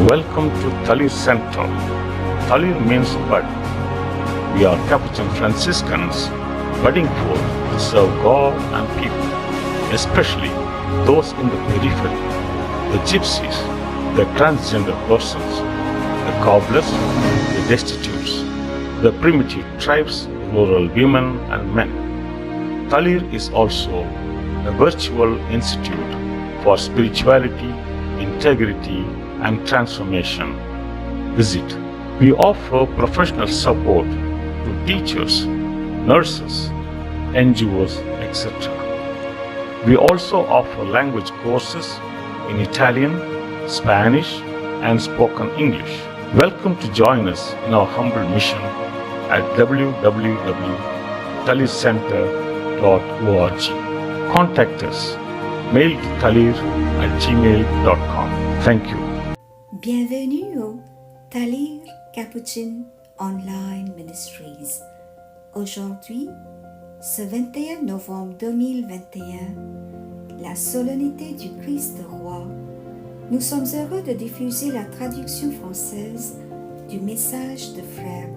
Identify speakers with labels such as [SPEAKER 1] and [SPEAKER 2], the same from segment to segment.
[SPEAKER 1] Welcome to Talir Center. Talir means bud. We are Capuchin Franciscans budding forth to serve God and people, especially those in the periphery, the gypsies, the transgender persons, the cobblers, the destitutes, the primitive tribes, rural women and men. Talir is also a virtual institute for spirituality, integrity, and transformation. Visit. We offer professional support to teachers, nurses, NGOs, etc. We also offer language courses in Italian, Spanish, and spoken English. Welcome to join us in our humble mission at www.talircenter.org. Contact us. Mail to talir@gmail.com. Thank you.
[SPEAKER 2] Bienvenue au Talir Capuchin Online Ministries. Aujourd'hui, ce 21 novembre 2021, la solennité du Christ roi, nous sommes heureux de diffuser la traduction française du message de frère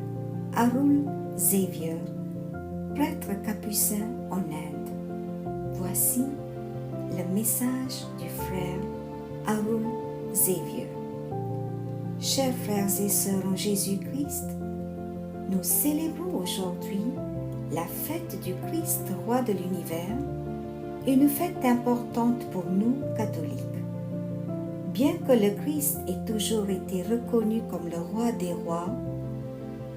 [SPEAKER 2] Arul Xavier, prêtre capucin en Inde. Voici le message du frère Arul Xavier. Chers frères et sœurs en Jésus-Christ, nous célébrons aujourd'hui la fête du Christ, roi de l'univers, une fête importante pour nous catholiques. Bien que le Christ ait toujours été reconnu comme le roi des rois,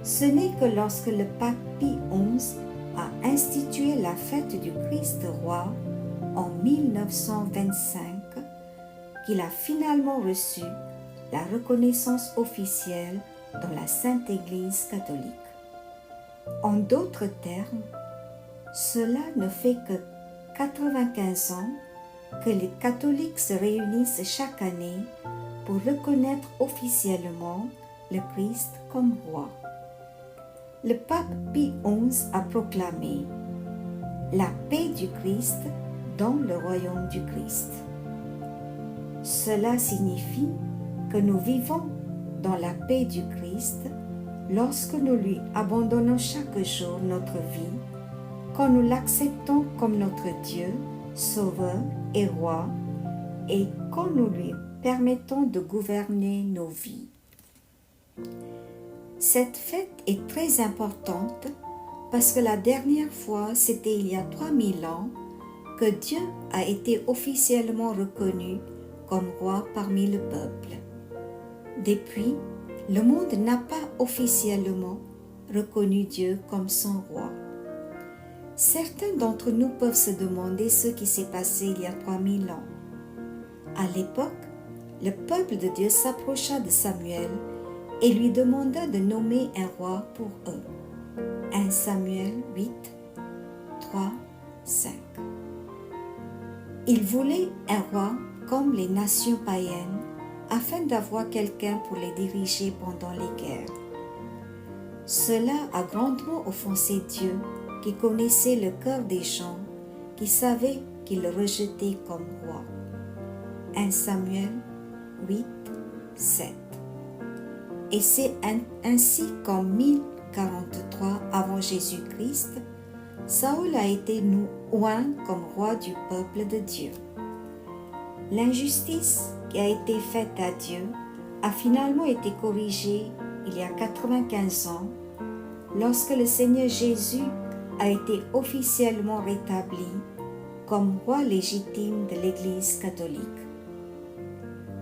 [SPEAKER 2] ce n'est que lorsque le pape Pie XI a institué la fête du Christ roi en 1925 qu'il a finalement reçu la reconnaissance officielle dans la Sainte Église catholique. En d'autres termes, cela ne fait que 95 ans que les catholiques se réunissent chaque année pour reconnaître officiellement le Christ comme roi. Le pape Pie XI a proclamé la paix du Christ dans le royaume du Christ. Cela signifie que nous vivons dans la paix du Christ lorsque nous lui abandonnons chaque jour notre vie, quand nous l'acceptons comme notre Dieu, Sauveur et Roi, et quand nous lui permettons de gouverner nos vies. Cette fête est très importante parce que la dernière fois, c'était il y a 3000 ans, que Dieu a été officiellement reconnu comme roi parmi le peuple. Depuis, le monde n'a pas officiellement reconnu Dieu comme son roi. Certains d'entre nous peuvent se demander ce qui s'est passé il y a 3000 ans. À l'époque, le peuple de Dieu s'approcha de Samuel et lui demanda de nommer un roi pour eux. 1 Samuel 8, 3, 5. Ils voulaient un roi comme les nations païennes, afin d'avoir quelqu'un pour les diriger pendant les guerres. Cela a grandement offensé Dieu, qui connaissait le cœur des gens, qui savaient qu'il le rejetait comme roi. 1 Samuel 8, 7. Et c'est ainsi qu'en 1043 avant Jésus-Christ, Saül a été oint comme roi du peuple de Dieu. L'injustice qui a été faite à Dieu a finalement été corrigée il y a 95 ans lorsque le Seigneur Jésus a été officiellement rétabli comme roi légitime de l'Église catholique.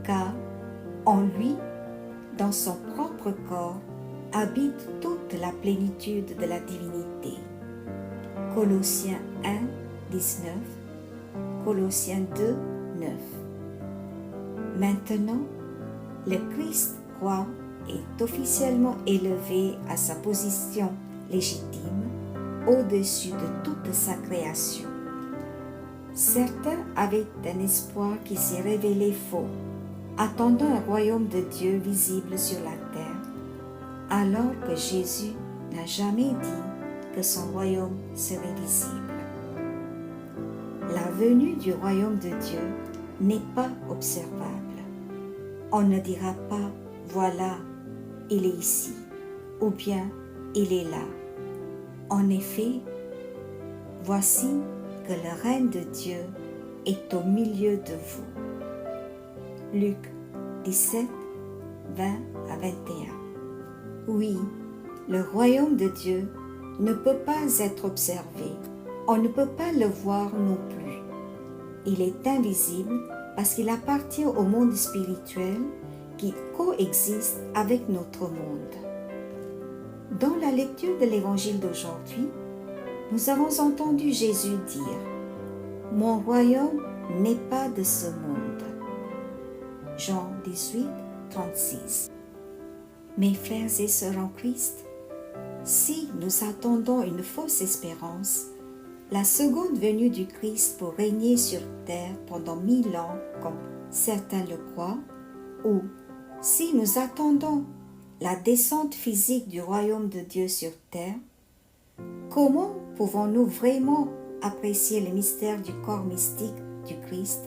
[SPEAKER 2] Car en lui, dans son propre corps, habite toute la plénitude de la divinité. Colossiens 1, 19, Colossiens 2, 9. Maintenant, le Christ roi est officiellement élevé à sa position légitime au-dessus de toute sa création. Certains avaient un espoir qui s'est révélé faux, attendant un royaume de Dieu visible sur la terre, alors que Jésus n'a jamais dit que son royaume serait visible. La venue du royaume de Dieu n'est pas observable. On ne dira pas voilà, il est ici, ou bien il est là. En effet, voici que le règne de Dieu est au milieu de vous. Luc 17, 20 à 21. Oui, le royaume de Dieu ne peut pas être observé. On ne peut pas le voir non plus. Il est invisible parce qu'il appartient au monde spirituel qui coexiste avec notre monde. Dans la lecture de l'évangile d'aujourd'hui, nous avons entendu Jésus dire « Mon royaume n'est pas de ce monde ». Jean 18, 36. Mes frères et sœurs en Christ, si nous attendons une fausse espérance, la seconde venue du Christ pour régner sur terre pendant 1000 ans, comme certains le croient, ou si nous attendons la descente physique du royaume de Dieu sur terre, comment pouvons-nous vraiment apprécier le mystère du corps mystique du Christ,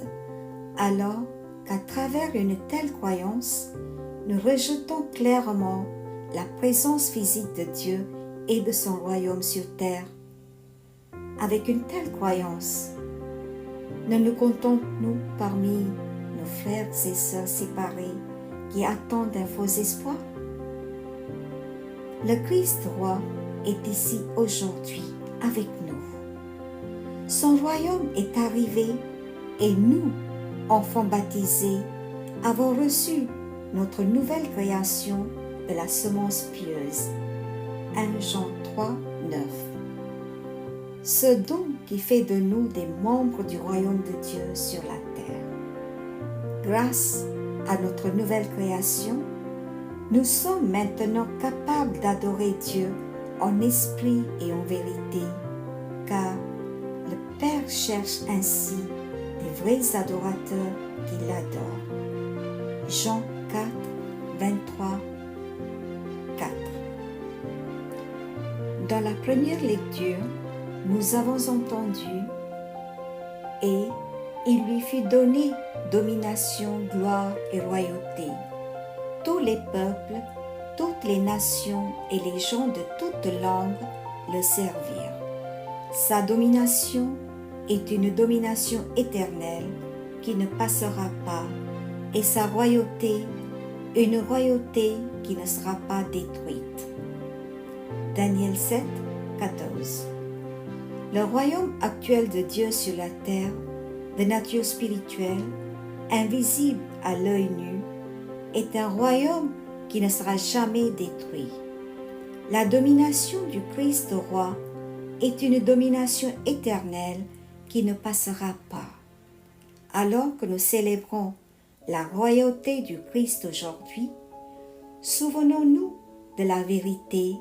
[SPEAKER 2] alors qu'à travers une telle croyance, nous rejetons clairement la présence physique de Dieu et de son royaume sur terre? Avec une telle croyance, ne nous comptons-nous parmi nos frères et sœurs séparés qui attendent un faux espoir? Le Christ roi est ici aujourd'hui avec nous. Son royaume est arrivé et nous, enfants baptisés, avons reçu notre nouvelle création de la semence pieuse. 1 Jean 3, 9. Ce don qui fait de nous des membres du royaume de Dieu sur la terre. Grâce à notre nouvelle création, nous sommes maintenant capables d'adorer Dieu en esprit et en vérité, car le Père cherche ainsi des vrais adorateurs qui l'adorent. Jean 4, 23, 4. Dans la première lecture, nous avons entendu « Et il lui fut donné domination, gloire et royauté. Tous les peuples, toutes les nations et les gens de toutes langues le servirent. Sa domination est une domination éternelle qui ne passera pas, et sa royauté, une royauté qui ne sera pas détruite. » Daniel 7, 14. Le royaume actuel de Dieu sur la terre, de nature spirituelle, invisible à l'œil nu, est un royaume qui ne sera jamais détruit. La domination du Christ roi est une domination éternelle qui ne passera pas. Alors que nous célébrons la royauté du Christ aujourd'hui, souvenons-nous de la vérité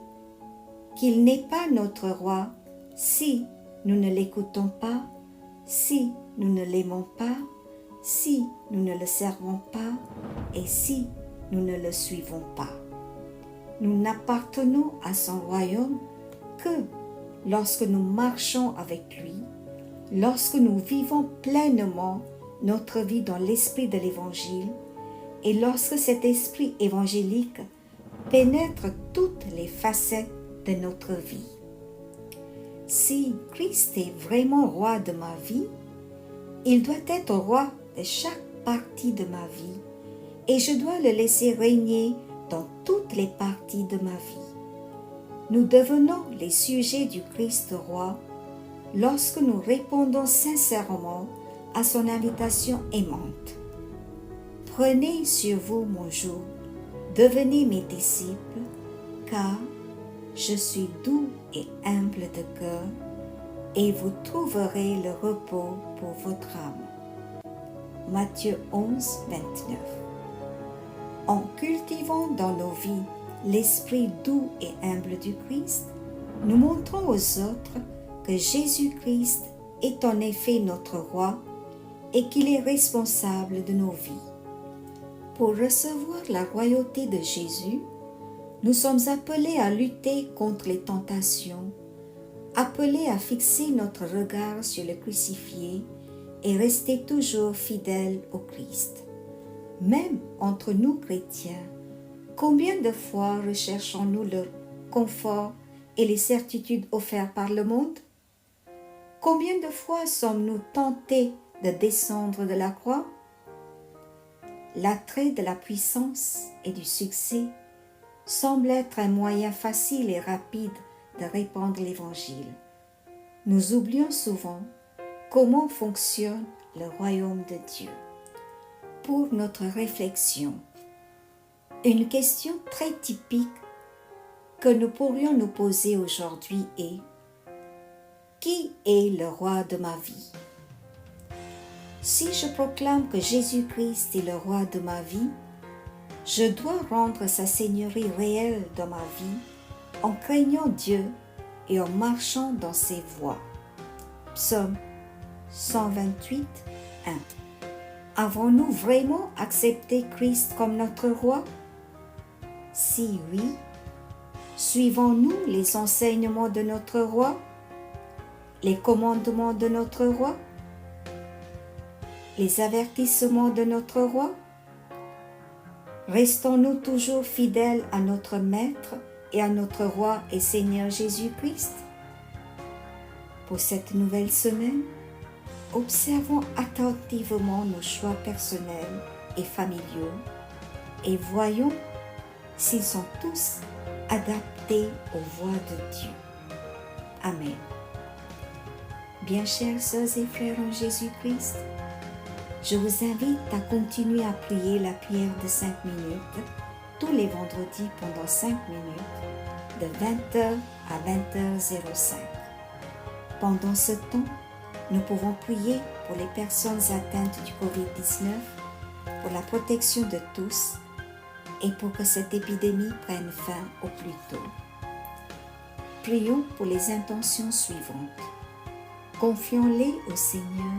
[SPEAKER 2] qu'il n'est pas notre roi si nous ne l'écoutons pas, si nous ne l'aimons pas, si nous ne le servons pas et si nous ne le suivons pas. Nous n'appartenons à son royaume que lorsque nous marchons avec lui, lorsque nous vivons pleinement notre vie dans l'esprit de l'Évangile et lorsque cet esprit évangélique pénètre toutes les facettes de notre vie. Si Christ est vraiment roi de ma vie, il doit être roi de chaque partie de ma vie et je dois le laisser régner dans toutes les parties de ma vie. Nous devenons les sujets du Christ roi lorsque nous répondons sincèrement à son invitation aimante. Prenez sur vous mon joug, devenez mes disciples, car je suis doux et humble de cœur, et vous trouverez le repos pour votre âme. Matthieu 11, 29. En cultivant dans nos vies l'esprit doux et humble du Christ, nous montrons aux autres que Jésus-Christ est en effet notre roi et qu'il est responsable de nos vies. Pour recevoir la royauté de Jésus, nous sommes appelés à lutter contre les tentations, appelés à fixer notre regard sur le crucifié et rester toujours fidèles au Christ. Même entre nous chrétiens, Combien de fois recherchons-nous le confort et les certitudes offertes par le monde? Combien de fois sommes-nous tentés de descendre de la croix? L'attrait de la puissance et du succès semble être un moyen facile et rapide de répandre l'Évangile. Nous oublions souvent comment fonctionne le royaume de Dieu. Pour notre réflexion, une question très typique que nous pourrions nous poser aujourd'hui est: qui est le roi de ma vie? Si je proclame que Jésus-Christ est le roi de ma vie, je dois rendre sa seigneurie réelle dans ma vie en craignant Dieu et en marchant dans ses voies. Psaume 128, 1. Avons-nous vraiment accepté Christ comme notre roi? Si oui, suivons-nous les enseignements de notre roi, les commandements de notre roi, les avertissements de notre roi? Restons-nous toujours fidèles à notre Maître et à notre Roi et Seigneur Jésus-Christ? Pour cette nouvelle semaine, observons attentivement nos choix personnels et familiaux et voyons s'ils sont tous adaptés aux voies de Dieu. Amen. Bien chers sœurs et frères en Jésus-Christ, je vous invite à continuer à prier la prière de 5 minutes tous les vendredis pendant 5 minutes de 20h à 20h05. Pendant ce temps, nous pouvons prier pour les personnes atteintes du Covid-19, pour la protection de tous et pour que cette épidémie prenne fin au plus tôt. Prions pour les intentions suivantes. Confions-les au Seigneur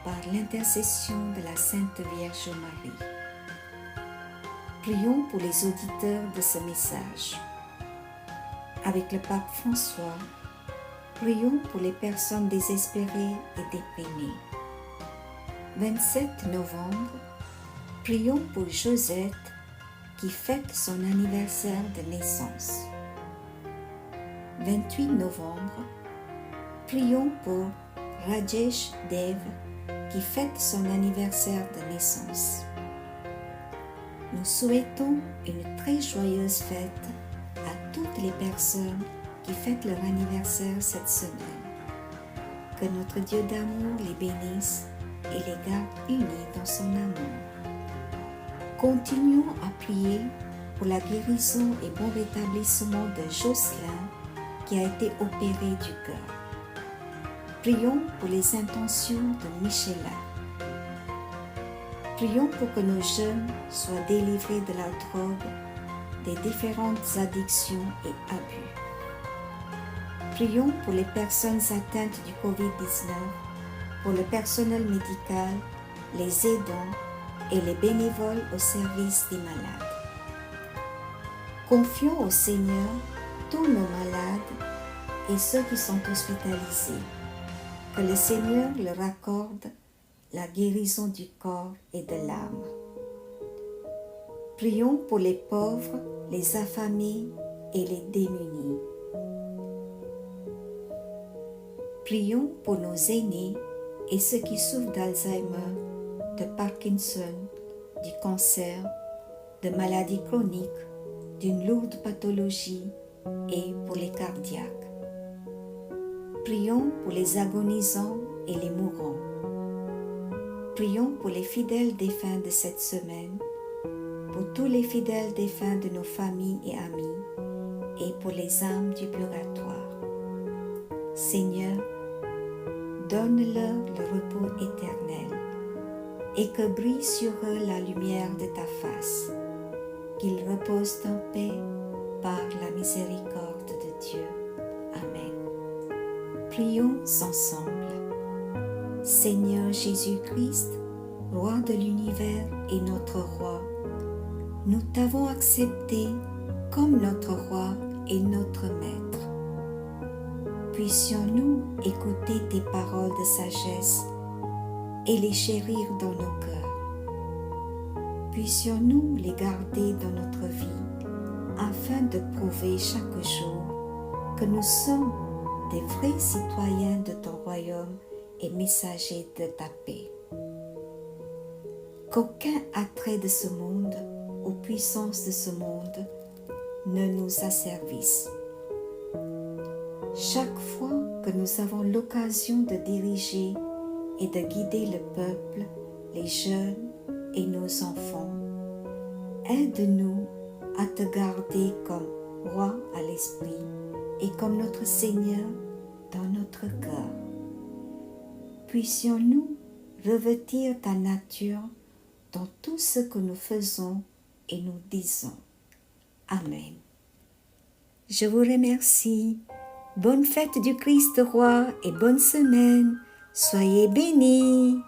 [SPEAKER 2] par l'intercession de la Sainte Vierge Marie. Prions pour les auditeurs de ce message. Avec le pape François, prions pour les personnes désespérées et déprimées. 27 novembre, prions pour Josette qui fête son anniversaire de naissance. 28 novembre, prions pour Rajesh Dev qui fête son anniversaire de naissance. Nous souhaitons une très joyeuse fête à toutes les personnes qui fêtent leur anniversaire cette semaine. Que notre Dieu d'amour les bénisse et les garde unis dans son amour. Continuons à prier pour la guérison et bon rétablissement de Jocelyn qui a été opéré du cœur. Prions pour les intentions de Michela. Prions pour que nos jeunes soient délivrés de la drogue, des différentes addictions et abus. Prions pour les personnes atteintes du Covid-19, pour le personnel médical, les aidants et les bénévoles au service des malades. Confions au Seigneur tous nos malades et ceux qui sont hospitalisés. Que le Seigneur leur accorde la guérison du corps et de l'âme. Prions pour les pauvres, les affamés et les démunis. Prions pour nos aînés et ceux qui souffrent d'Alzheimer, de Parkinson, du cancer, de maladies chroniques, d'une lourde pathologie et pour les cardiaques. Prions pour les agonisants et les mourants. Prions pour les fidèles défunts de cette semaine, pour tous les fidèles défunts de nos familles et amis, et pour les âmes du purgatoire. Seigneur, donne-leur le repos éternel, et que brille sur eux la lumière de ta face, qu'ils reposent en paix par la miséricorde de Dieu. Amen. Prions ensemble. Seigneur Jésus-Christ, Roi de l'univers et notre Roi, nous t'avons accepté comme notre Roi et notre Maître. Puissions-nous écouter tes paroles de sagesse et les chérir dans nos cœurs. Puissions-nous les garder dans notre vie afin de prouver chaque jour que nous sommes des vrais citoyens de ton royaume et messagers de ta paix. Qu'aucun attrait de ce monde ou puissance de ce monde ne nous asservisse. Chaque fois que nous avons l'occasion de diriger et de guider le peuple, les jeunes et nos enfants, aide-nous à te garder comme roi à l'esprit et comme notre Seigneur dans notre cœur. Puissions-nous revêtir ta nature dans tout ce que nous faisons et nous disons. Amen. Je vous remercie. Bonne fête du Christ roi et bonne semaine. Soyez bénis.